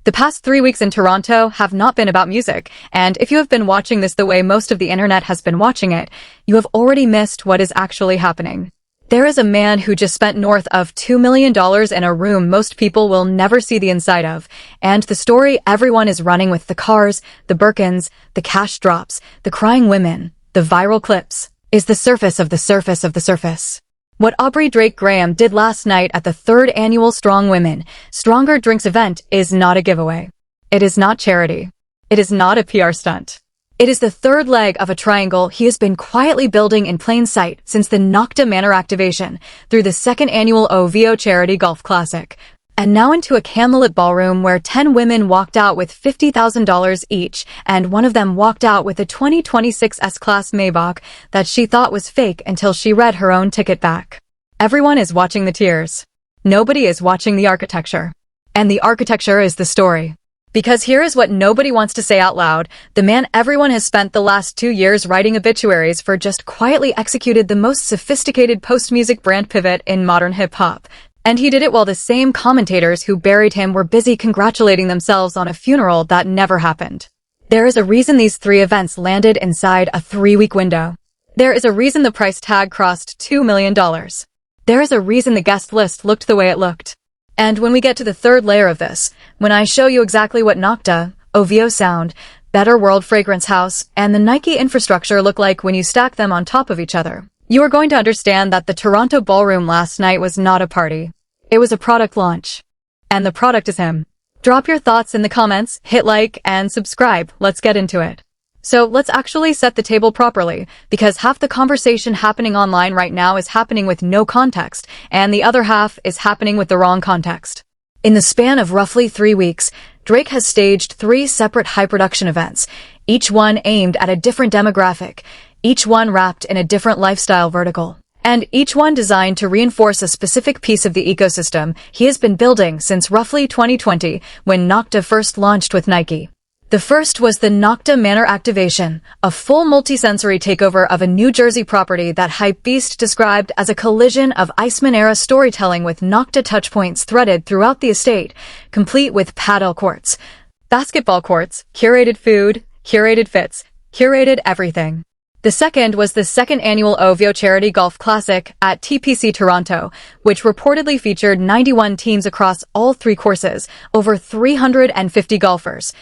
The past 3 weeks in Toronto have not been about music, and if you have been watching this the way most of the internet has been watching it, you have already missed what is actually happening. There is a man who just spent north of $2 million in a room most people will never see the inside of, and the story everyone is running with: the cars, the Birkins, the cash drops, the crying women, the viral clips, is the surface of the surface of the surface. What Aubrey Drake Graham did last night at the 3rd annual Strong Women, Stronger Drinks event is not a giveaway. It is not charity. It is not a PR stunt. It is the 3rd leg of a triangle he has been quietly building in plain sight since the Nocta Manor activation through the 2nd annual OVO Charity Golf Classic, and now into a candlelit ballroom where 10 women walked out with $50,000 each, and one of them walked out with a 2026 S-Class Maybach that she thought was fake until she read her own ticket back. Everyone is watching the tears. Nobody is watching the architecture. And the architecture is the story. Because here is what nobody wants to say out loud: the man everyone has spent the last 2 years writing obituaries for just quietly executed the most sophisticated post-music brand pivot in modern hip-hop. And he did it while the same commentators who buried him were busy congratulating themselves on a funeral that never happened. There is a reason these 3 events landed inside a 3-week window. There is a reason the price tag crossed $2 million. There is a reason the guest list looked the way it looked. And when we get to the 3rd layer of this, when I show you exactly what Nocta, OVO Sound, Better World Fragrance House, and the Nike infrastructure look like when you stack them on top of each other, you are going to understand that the Toronto Ballroom last night was not a party. It was a product launch. And the product is him. Drop your thoughts in the comments, hit like, and subscribe. Let's get into it. So let's actually set the table properly, because half the conversation happening online right now is happening with no context, and the other half is happening with the wrong context. In the span of roughly 3 weeks, Drake has staged 3 separate high-production events, each one aimed at a different demographic, each one wrapped in a different lifestyle vertical, and each one designed to reinforce a specific piece of the ecosystem he has been building since roughly 2020, when Nocta first launched with Nike. The first was the Nocta Manor activation, a full multi-sensory takeover of a New Jersey property that Hypebeast described as a collision of Iceman-era storytelling with Nocta touchpoints threaded throughout the estate, complete with paddle courts, basketball courts, curated food, curated fits, curated everything. The second was the 2nd annual OVO Charity Golf Classic at TPC Toronto, which reportedly featured 91 teams across all 3 courses, over 350 golfers,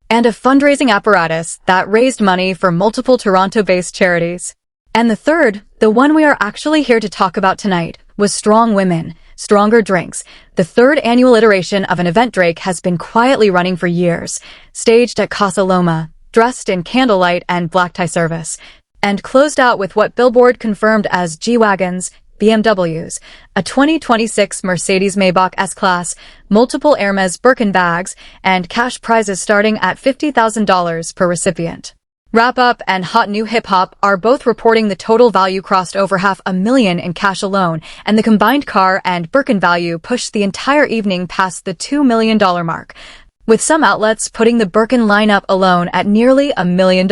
and a fundraising apparatus that raised money for multiple Toronto-based charities. And the third, the one we are actually here to talk about tonight, was Strong Women, Stronger Drinks, the 3rd annual iteration of an event Drake has been quietly running for years, staged at Casa Loma, dressed in candlelight and black tie service, and closed out with what Billboard confirmed as G-Wagons, BMWs, a 2026 Mercedes Maybach S-Class, multiple Hermes Birkin bags, and cash prizes starting at $50,000 per recipient. Wrap Up and Hot New Hip Hop are both reporting the total value crossed over $500,000 in cash alone, and the combined car and Birkin value pushed the entire evening past the $2 million mark, with some outlets putting the Birkin lineup alone at nearly $1 million.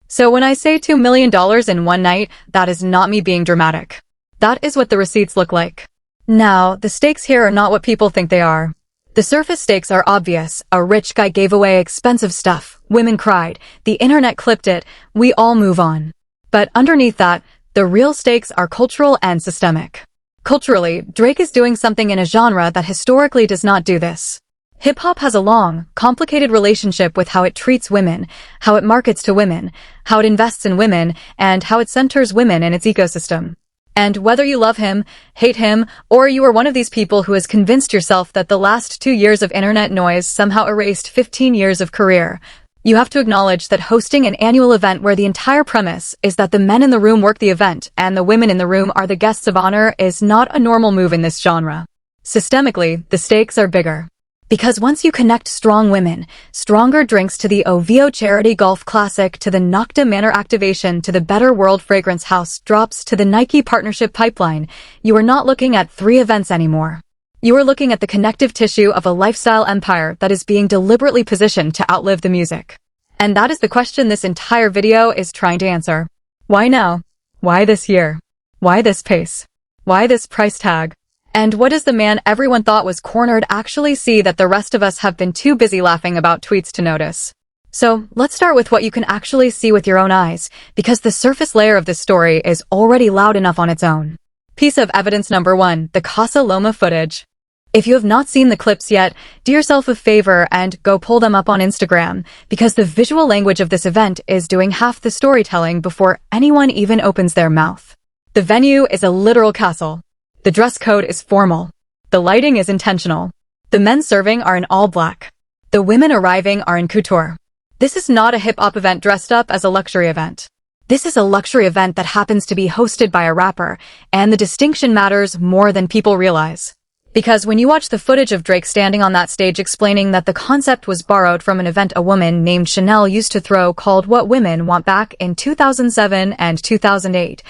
So when I say $2 million in one night, that is not me being dramatic. That is what the receipts look like. Now, the stakes here are not what people think they are. The surface stakes are obvious. A rich guy gave away expensive stuff. Women cried. The internet clipped it. We all move on. But underneath that, the real stakes are cultural and systemic. Culturally, Drake is doing something in a genre that historically does not do this. Hip-hop has a long, complicated relationship with how it treats women, how it markets to women, how it invests in women, and how it centers women in its ecosystem. And whether you love him, hate him, or you are one of these people who has convinced yourself that the last 2 years of internet noise somehow erased 15 years of career, you have to acknowledge that hosting an annual event where the entire premise is that the men in the room work the event and the women in the room are the guests of honor is not a normal move in this genre. Systemically, the stakes are bigger. Because once you connect Strong Women, Stronger Drinks to the OVO Charity Golf Classic to the Nocta Manor activation to the Better World Fragrance House drops to the Nike partnership pipeline, you are not looking at 3 events anymore. You are looking at the connective tissue of a lifestyle empire that is being deliberately positioned to outlive the music. And that is the question this entire video is trying to answer. Why now? Why this year? Why this pace? Why this price tag? And what does the man everyone thought was cornered actually see that the rest of us have been too busy laughing about tweets to notice? So, let's start with what you can actually see with your own eyes, because the surface layer of this story is already loud enough on its own. Piece of evidence number 1, the Casa Loma footage. If you have not seen the clips yet, do yourself a favor and go pull them up on Instagram, because the visual language of this event is doing half the storytelling before anyone even opens their mouth. The venue is a literal castle. The dress code is formal. The lighting is intentional. The men serving are in all black. The women arriving are in couture. This is not a hip-hop event dressed up as a luxury event. This is a luxury event that happens to be hosted by a rapper, and the distinction matters more than people realize. Because when you watch the footage of Drake standing on that stage explaining that the concept was borrowed from an event a woman named Chanel used to throw called What Women Want back in 2007 and 2008,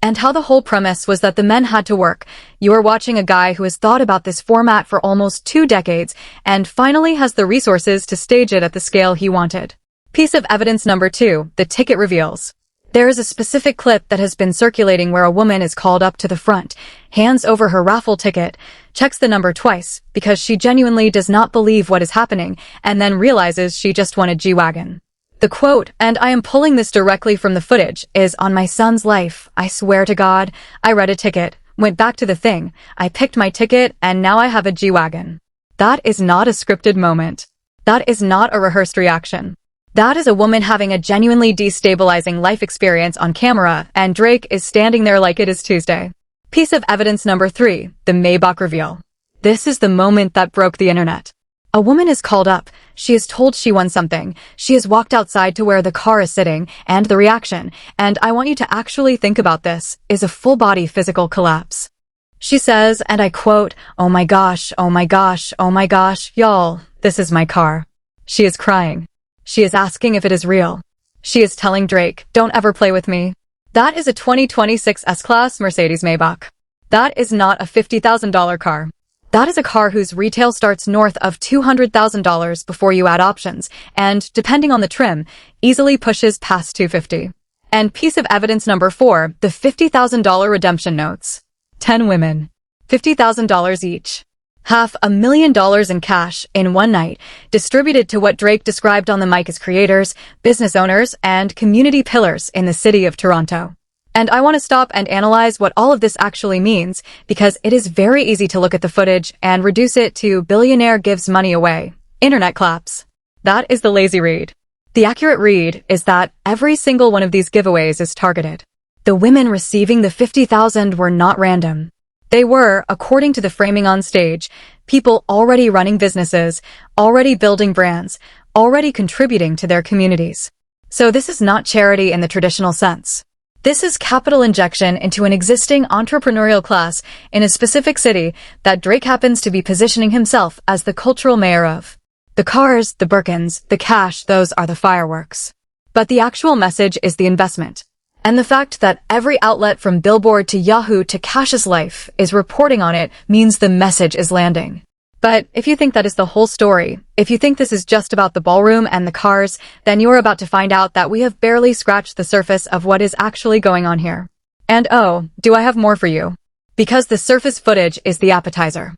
and how the whole premise was that the men had to work, you are watching a guy who has thought about this format for almost 2 decades and finally has the resources to stage it at the scale he wanted. Piece of evidence number 2, the ticket reveals. There is a specific clip that has been circulating where a woman is called up to the front, hands over her raffle ticket, checks the number twice because she genuinely does not believe what is happening, and then realizes she just won a G-Wagon. The quote, and I am pulling this directly from the footage, is, "On my son's life, I swear to God, I read a ticket, went back to the thing, I picked my ticket, and now I have a G-Wagon." That is not a scripted moment. That is not a rehearsed reaction. That is a woman having a genuinely destabilizing life experience on camera, and Drake is standing there like it is Tuesday. Piece of evidence number 3, the Maybach reveal. This is the moment that broke the internet. A woman is called up, she is told she won something, she is walked outside to where the car is sitting, and the reaction, and I want you to actually think about this, is a full-body physical collapse. She says, and I quote, "Oh my gosh, oh my gosh, oh my gosh, y'all, this is my car." She is crying. She is asking if it is real. She is telling Drake, "Don't ever play with me." That is a 2026 S-Class Mercedes Maybach. That is not a $50,000 car. That is a car whose retail starts north of $200,000 before you add options, and, depending on the trim, easily pushes past $250,000. And piece of evidence number 4, the $50,000 redemption notes. 10 women. $50,000 each. $500,000 in cash in one night, distributed to what Drake described on the mic as creators, business owners, and community pillars in the city of Toronto. And I want to stop and analyze what all of this actually means, because it is very easy to look at the footage and reduce it to billionaire gives money away. Internet claps. That is the lazy read. The accurate read is that every single one of these giveaways is targeted. The women receiving the $50,000 were not random. They were, according to the framing on stage, people already running businesses, already building brands, already contributing to their communities. So this is not charity in the traditional sense. This is capital injection into an existing entrepreneurial class in a specific city that Drake happens to be positioning himself as the cultural mayor of. The cars, the Birkins, the cash, those are the fireworks. But the actual message is the investment. And the fact that every outlet from Billboard to Yahoo to Cash's Life is reporting on it means the message is landing. But if you think that is the whole story, if you think this is just about the ballroom and the cars, then you are about to find out that we have barely scratched the surface of what is actually going on here. And oh, do I have more for you? Because the surface footage is the appetizer.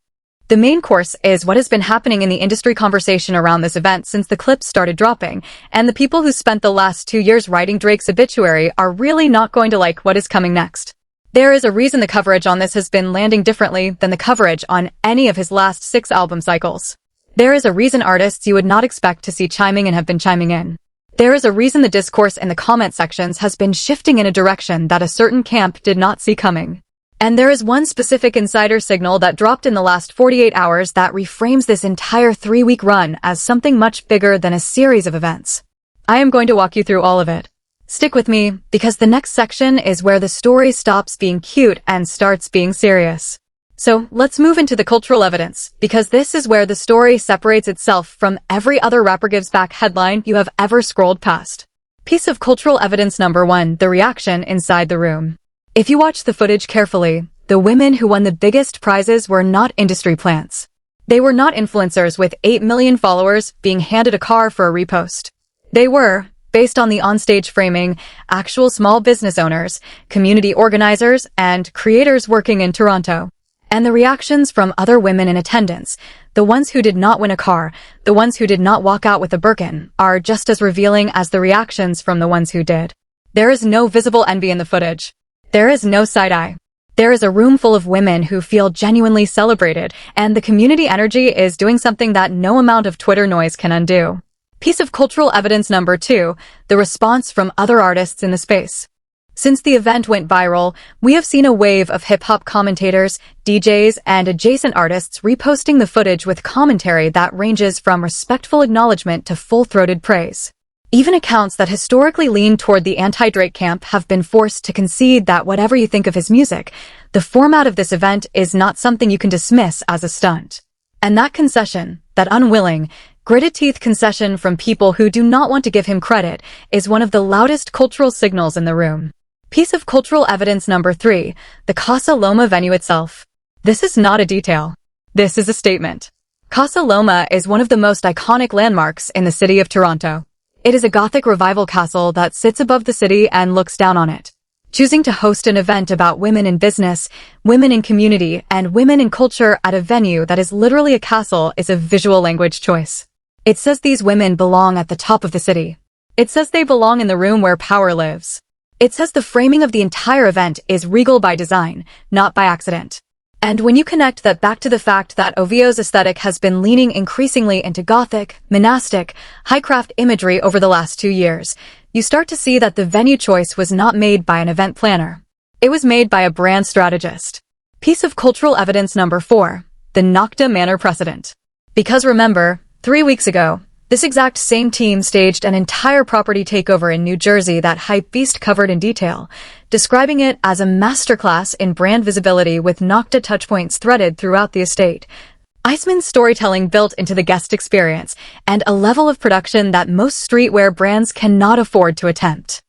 The main course is what has been happening in the industry conversation around this event since the clips started dropping, and the people who spent the last 2 years writing Drake's obituary are really not going to like what is coming next. There is a reason the coverage on this has been landing differently than the coverage on any of his last 6 album cycles. There is a reason artists you would not expect to see chiming in have been chiming in. There is a reason the discourse in the comment sections has been shifting in a direction that a certain camp did not see coming. And there is one specific insider signal that dropped in the last 48 hours that reframes this entire 3-week run as something much bigger than a series of events. I am going to walk you through all of it. Stick with me, because the next section is where the story stops being cute and starts being serious. So let's move into the cultural evidence, because this is where the story separates itself from every other rapper gives back headline you have ever scrolled past. Piece of cultural evidence number 1, the reaction inside the room. If you watch the footage carefully, the women who won the biggest prizes were not industry plants. They were not influencers with 8 million followers being handed a car for a repost. They were, based on the onstage framing, actual small business owners, community organizers, and creators working in Toronto. And the reactions from other women in attendance, the ones who did not win a car, the ones who did not walk out with a Birkin, are just as revealing as the reactions from the ones who did. There is no visible envy in the footage. There is no side-eye. There is a room full of women who feel genuinely celebrated, and the community energy is doing something that no amount of Twitter noise can undo. Piece of cultural evidence number 2, the response from other artists in the space. Since the event went viral, we have seen a wave of hip-hop commentators, DJs, and adjacent artists reposting the footage with commentary that ranges from respectful acknowledgement to full-throated praise. Even accounts that historically lean toward the anti-Drake camp have been forced to concede that whatever you think of his music, the format of this event is not something you can dismiss as a stunt. And that concession, that unwilling, gritted-teeth concession from people who do not want to give him credit, is one of the loudest cultural signals in the room. Piece of cultural evidence number 3, the Casa Loma venue itself. This is not a detail. This is a statement. Casa Loma is one of the most iconic landmarks in the city of Toronto. It is a Gothic revival castle that sits above the city and looks down on it. Choosing to host an event about women in business, women in community, and women in culture at a venue that is literally a castle is a visual language choice. It says these women belong at the top of the city. It says they belong in the room where power lives. It says the framing of the entire event is regal by design, not by accident. And when you connect that back to the fact that OVO's aesthetic has been leaning increasingly into Gothic, monastic, high-craft imagery over the last 2 years, you start to see that the venue choice was not made by an event planner. It was made by a brand strategist. Piece of cultural evidence number 4, the Nocta Manor precedent. Because remember, 3 weeks ago, this exact same team staged an entire property takeover in New Jersey that Hypebeast covered in detail, describing it as a masterclass in brand visibility with Nocta touchpoints threaded throughout the estate. Iceman's storytelling built into the guest experience, and a level of production that most streetwear brands cannot afford to attempt.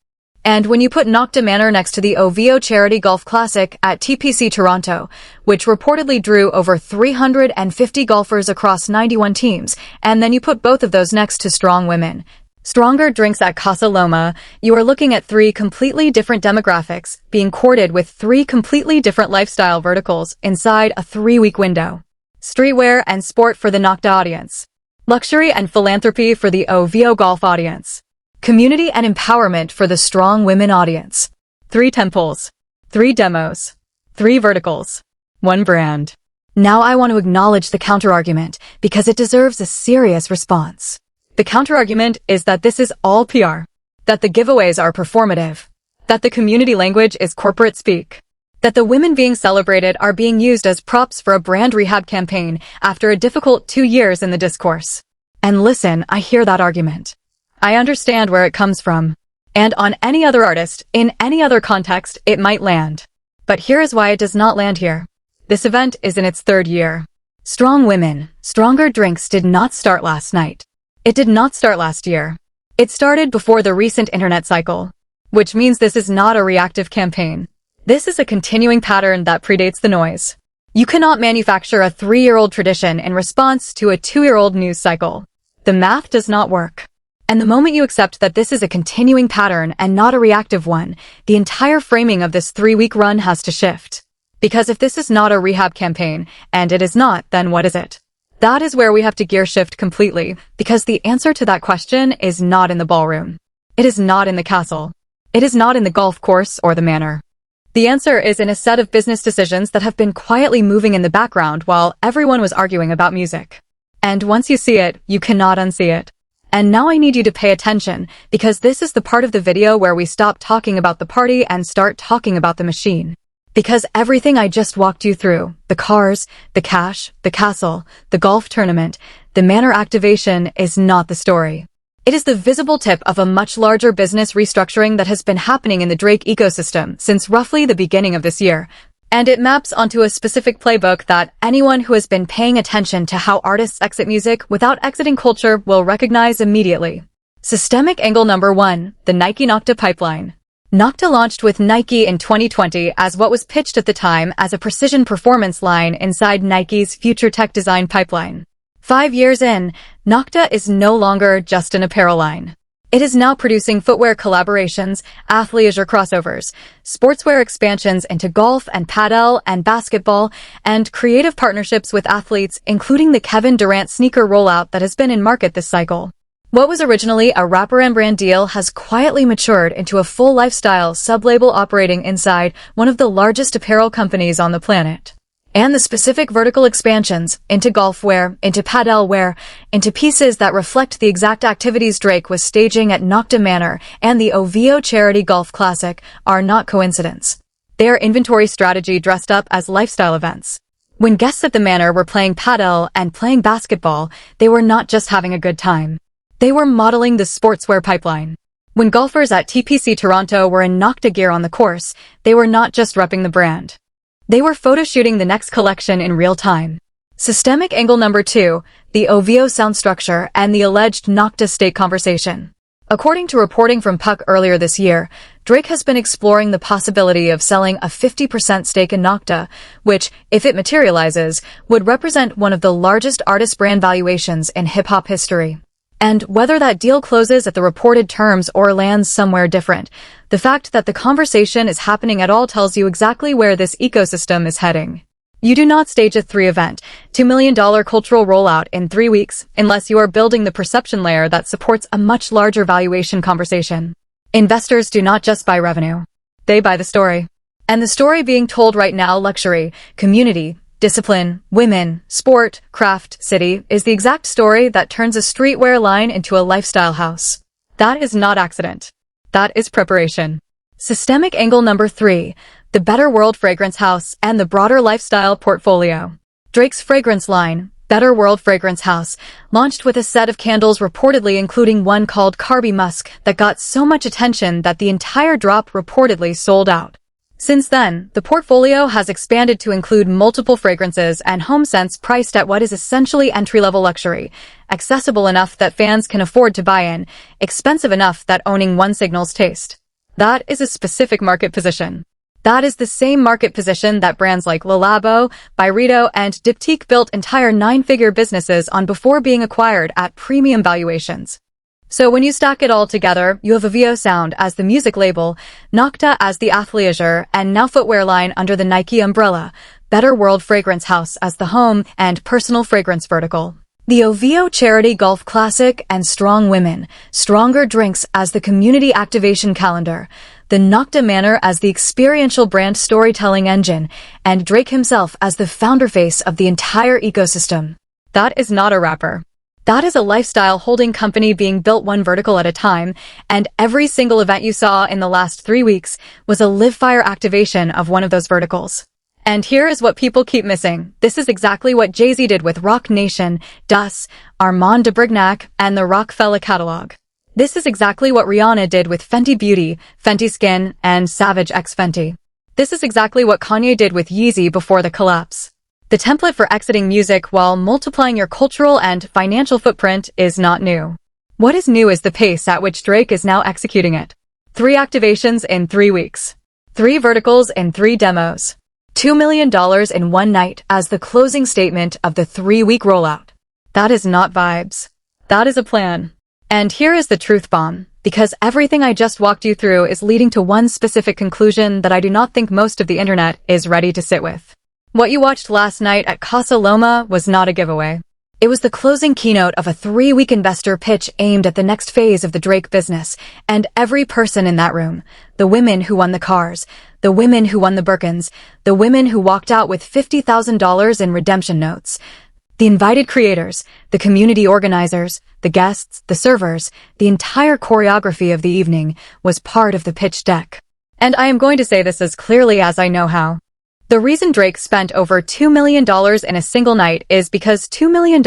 And when you put Nocta Manor next to the OVO Charity Golf Classic at TPC Toronto, which reportedly drew over 350 golfers across 91 teams, and then you put both of those next to Strong Women, Stronger Drinks at Casa Loma, you are looking at 3 completely different demographics being courted with 3 completely different lifestyle verticals inside a 3-week window. Streetwear and sport for the Nocta audience. Luxury and philanthropy for the OVO golf audience. Community and empowerment for the Strong Women audience. 3 temples. 3 demos. 3 verticals. 1 brand. Now I want to acknowledge the counterargument because it deserves a serious response. The counterargument is that this is all PR. That the giveaways are performative. That the community language is corporate speak. That the women being celebrated are being used as props for a brand rehab campaign after a difficult 2 years in the discourse. And listen, I hear that argument. I understand where it comes from. And on any other artist, in any other context, it might land. But here is why it does not land here. This event is in its 3rd year. Strong Women, Stronger Drinks did not start last night. It did not start last year. It started before the recent internet cycle. Which means this is not a reactive campaign. This is a continuing pattern that predates the noise. You cannot manufacture a 3-year-old tradition in response to a 2-year-old news cycle. The math does not work. And the moment you accept that this is a continuing pattern and not a reactive one, the entire framing of this 3-week run has to shift. Because if this is not a rehab campaign, and it is not, then what is it? That is where we have to gear shift completely, because the answer to that question is not in the ballroom. It is not in the castle. It is not in the golf course or the manor. The answer is in a set of business decisions that have been quietly moving in the background while everyone was arguing about music. And once you see it, you cannot unsee it. And now I need you to pay attention, because this is the part of the video where we stop talking about the party and start talking about the machine. Because everything I just walked you through, the cars, the cash, the castle, the golf tournament, the manor activation is not the story. It is the visible tip of a much larger business restructuring that has been happening in the Drake ecosystem since roughly the beginning of this year. And it maps onto a specific playbook that anyone who has been paying attention to how artists exit music without exiting culture will recognize immediately. Systemic angle number 1, the Nike Nocta pipeline. Nocta launched with Nike in 2020 as what was pitched at the time as a precision performance line inside Nike's future tech design pipeline. 5 years in, Nocta is no longer just an apparel line. It is now producing footwear collaborations, athleisure crossovers, sportswear expansions into golf and padel and basketball, and creative partnerships with athletes, including the Kevin Durant sneaker rollout that has been in market this cycle. What was originally a rapper and brand deal has quietly matured into a full lifestyle sub-label operating inside one of the largest apparel companies on the planet. And the specific vertical expansions into golf wear, into padel wear, into pieces that reflect the exact activities Drake was staging at Nocta Manor and the OVO Charity Golf Classic are not coincidence. They are inventory strategy dressed up as lifestyle events. When guests at the Manor were playing padel and playing basketball, they were not just having a good time. They were modeling the sportswear pipeline. When golfers at TPC Toronto were in Nocta gear on the course, they were not just repping the brand. They were photoshooting the next collection in real time. Systemic angle number 2, the OVO sound structure and the alleged Nocta state conversation. According to reporting from Puck earlier this year, Drake has been exploring the possibility of selling a 50% stake in Nocta, which, if it materializes, would represent one of the largest artist brand valuations in hip-hop history. And whether that deal closes at the reported terms or lands somewhere different, the fact that the conversation is happening at all tells you exactly where this ecosystem is heading. You do not stage a 3-event, $2 million cultural rollout in 3 weeks unless you are building the perception layer that supports a much larger valuation conversation. Investors do not just buy revenue. They buy the story. And the story being told right now, luxury, community, discipline, women, sport, craft, city, is the exact story that turns a streetwear line into a lifestyle house. That is not accident. That is preparation. Systemic angle number 3, the Better World Fragrance House and the broader lifestyle portfolio. Drake's fragrance line, Better World Fragrance House, launched with a set of candles reportedly including one called Carby Musk that got so much attention that the entire drop reportedly sold out. Since then, the portfolio has expanded to include multiple fragrances and home scents priced at what is essentially entry-level luxury, accessible enough that fans can afford to buy in, expensive enough that owning one signals taste. That is a specific market position. That is the same market position that brands like Le Labo, Byredo, and Diptyque built entire 9-figure businesses on before being acquired at premium valuations. So when you stack it all together, you have OVO Sound as the music label, Nocta as the athleisure, and now footwear line under the Nike umbrella, Better World Fragrance House as the home and personal fragrance vertical. The OVO Charity Golf Classic and Strong Women, Stronger Drinks as the community activation calendar, the Nocta Manor as the experiential brand storytelling engine, and Drake himself as the founder face of the entire ecosystem. That is not a rapper. That is a lifestyle holding company being built one vertical at a time, and every single event you saw in the last 3 weeks was a live fire activation of one of those verticals. And here is what people keep missing. This is exactly what Jay-Z did with Roc Nation, Dus, Armand de Brignac, and the Rockefeller catalog. This is exactly what Rihanna did with Fenty Beauty, Fenty Skin, and Savage x Fenty. This is exactly what Kanye did with Yeezy before the collapse. The template for exiting music while multiplying your cultural and financial footprint is not new. What is new is the pace at which Drake is now executing it. 3 activations in 3 weeks. 3 verticals in 3 demos. $2 million in one night as the closing statement of the 3-week rollout. That is not vibes. That is a plan. And here is the truth bomb, because everything I just walked you through is leading to one specific conclusion that I do not think most of the internet is ready to sit with. What you watched last night at Casa Loma was not a giveaway. It was the closing keynote of a 3-week investor pitch aimed at the next phase of the Drake business, and every person in that room, the women who won the cars, the women who won the Birkins, the women who walked out with $50,000 in redemption notes, the invited creators, the community organizers, the guests, the servers, the entire choreography of the evening was part of the pitch deck. And I am going to say this as clearly as I know how. The reason Drake spent over $2 million in a single night is because $2 million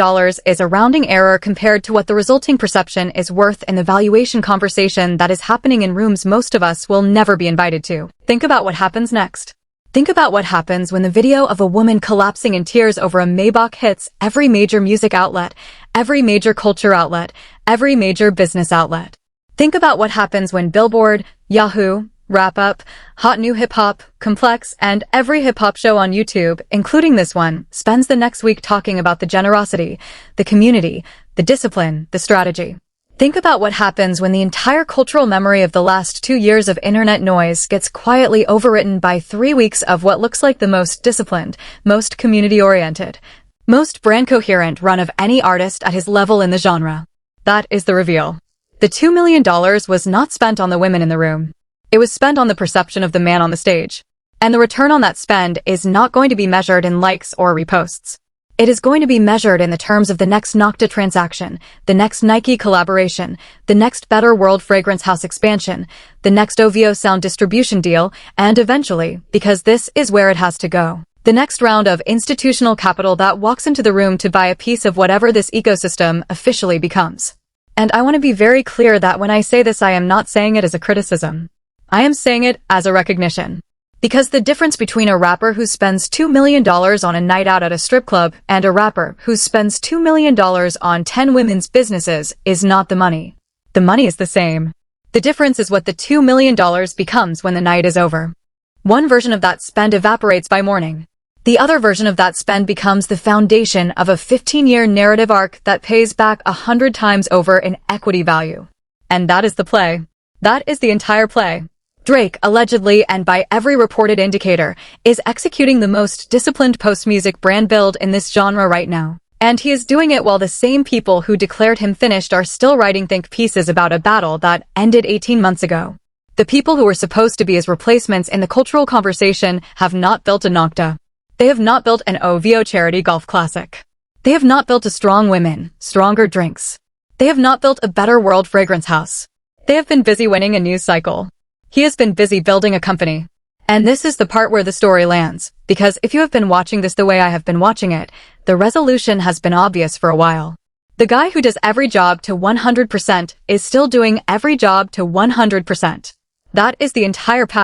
is a rounding error compared to what the resulting perception is worth in the valuation conversation that is happening in rooms most of us will never be invited to. Think about what happens next. Think about what happens when the video of a woman collapsing in tears over a Maybach hits every major music outlet, every major culture outlet, every major business outlet. Think about what happens when Billboard, Yahoo, Wrap Up, Hot New Hip Hop, Complex, and every hip hop show on YouTube, including this one, spends the next week talking about the generosity, the community, the discipline, the strategy. Think about what happens when the entire cultural memory of the last 2 years of internet noise gets quietly overwritten by 3 weeks of what looks like the most disciplined, most community-oriented, most brand-coherent run of any artist at his level in the genre. That is the reveal. The $2 million was not spent on the women in the room. It was spent on the perception of the man on the stage. And the return on that spend is not going to be measured in likes or reposts. It is going to be measured in the terms of the next Nocta transaction, the next Nike collaboration, the next Better World Fragrance House expansion, the next OVO sound distribution deal, and eventually, because this is where it has to go, the next round of institutional capital that walks into the room to buy a piece of whatever this ecosystem officially becomes. And I want to be very clear that when I say this, I am not saying it as a criticism. I am saying it as a recognition. Because the difference between a rapper who spends $2 million on a night out at a strip club and a rapper who spends $2 million on 10 women's businesses is not the money. The money is the same. The difference is what the $2 million becomes when the night is over. One version of that spend evaporates by morning. The other version of that spend becomes the foundation of a 15-year narrative arc that pays back 100 times over in equity value. And that is the play. That is the entire play. Drake, allegedly and by every reported indicator, is executing the most disciplined post-music brand build in this genre right now. And he is doing it while the same people who declared him finished are still writing think pieces about a battle that ended 18 months ago. The people who were supposed to be his replacements in the cultural conversation have not built a Nocta. They have not built an OVO charity golf classic. They have not built a strong women, stronger drinks. They have not built a better world fragrance house. They have been busy winning a news cycle. He has been busy building a company. And this is the part where the story lands, because if you have been watching this the way I have been watching it, the resolution has been obvious for a while. The guy who does every job to 100% is still doing every job to 100%. That is the entire path.